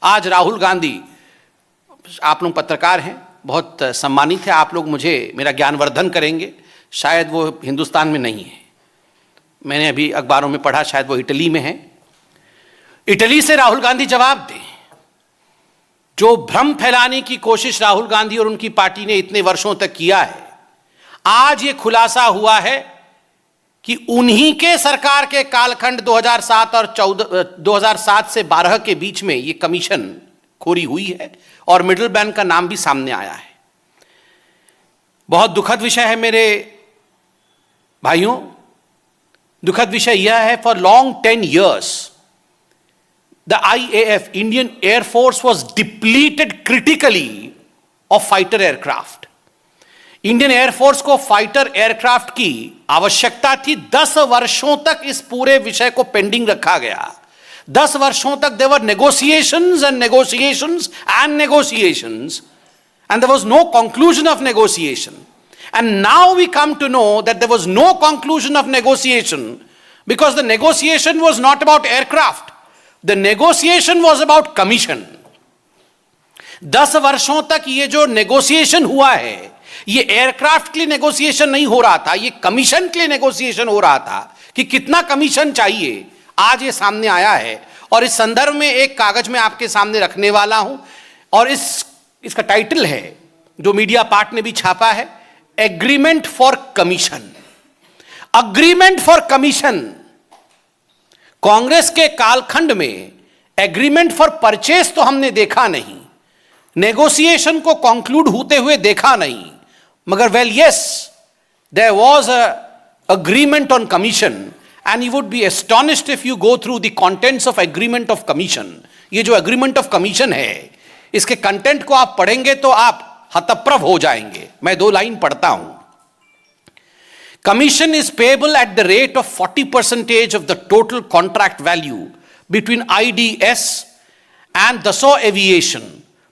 आज राहुल गांधी, आप लोग पत्रकार हैं, बहुत सम्मानित है, आप लोग मुझे मेरा ज्ञानवर्धन करेंगे। शायद वो हिंदुस्तान में नहीं है, मैंने अभी अखबारों में पढ़ा, शायद वो इटली में है। इटली से राहुल गांधी जवाब दें। जो भ्रम फैलाने की कोशिश राहुल गांधी और उनकी पार्टी ने इतने वर्षों तक किया है, आज ये खुलासा हुआ है कि उन्हीं के सरकार के कालखंड 2007 से 12 के बीच में ये कमीशन खोरी हुई है और मिडिल मैन का नाम भी सामने आया है। बहुत दुखद विषय है मेरे भाइयों, दुखद विषय यह है, for long 10 years the IAF, Indian Air Force, was depleted critically of fighter aircraft. Indian air force को फाइटर एयरक्राफ्ट की आवश्यकता थी। 10 वर्षों तक इस पूरे विषय को पेंडिंग रखा गया। 10 वर्षों तक there were negotiations and negotiations and negotiations and there was no conclusion of negotiation. And now we come to know that there was no conclusion of negotiation because the negotiation was not about aircraft. The negotiation was about commission. 10 वर्षों तक ये जो negotiation हुआ है, ये aircraft के लिए negotiation नहीं हो रहा था, ये कमीशन के लिए नेगोशिएशन हो रहा था कि कितना कमीशन चाहिए। आज ये सामने आया है और इस संदर्भ में एक कागज में आपके सामने रखने वाला हूं और इसका टाइटल है, जो मीडिया पार्ट ने भी छापा है, agreement for commission. Agreement for commission. Congress के कालखंड में एग्रीमेंट फॉर परचेस तो हमने देखा नहीं, नेगोशिएशन को कंक्लूड होते हुए देखा नहीं, मगर well yes, there was a agreement on commission and you would be astonished if you go through the contents of agreement of commission. ये जो एग्रीमेंट ऑफ कमीशन है, इसके कंटेंट को आप पढ़ेंगे तो आप हतप्रभ हो जाएंगे। मैं 2 लाइन पढ़ता हूं। Commission is payable at the rate of 40% of the total contract value between IDS and Dassault Aviation.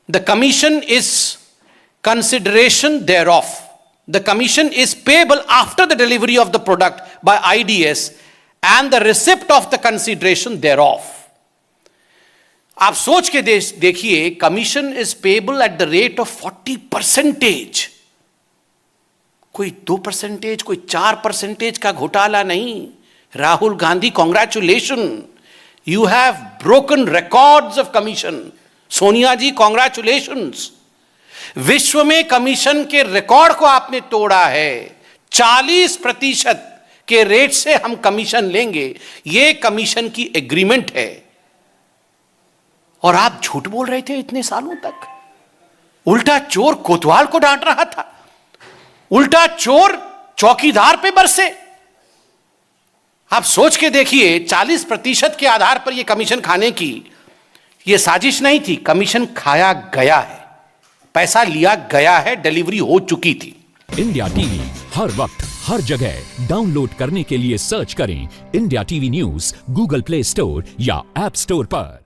The commission is consideration thereof. The commission is payable after the delivery of the product by IDS and the receipt of the consideration thereof. आप सोच के देखिए, commission is payable at the rate of 40%। कोई 2%, कोई 4% का घोटाला नहीं। Rahul Gandhi, congratulation, you have broken records of commission. Sonia ji, congratulations, विश्व में कमीशन के रिकॉर्ड को आपने तोड़ा है। 40% के रेट से हम कमीशन लेंगे, यह कमीशन की एग्रीमेंट है। और आप झूठ बोल रहे थे इतने सालों तक। उल्टा चोर कोतवाल को डांट रहा था, उल्टा चोर चौकीदार पे बरसे। आप सोच के देखिए, 40% के आधार पर यह कमीशन खाने की यह साजिश नहीं थी, कमीशन खाया गया है, पैसा लिया गया है, डिलीवरी हो चुकी थी। इंडिया टीवी हर वक्त हर जगह डाउनलोड करने के लिए सर्च करें India TV news Google play store या ऐप स्टोर पर।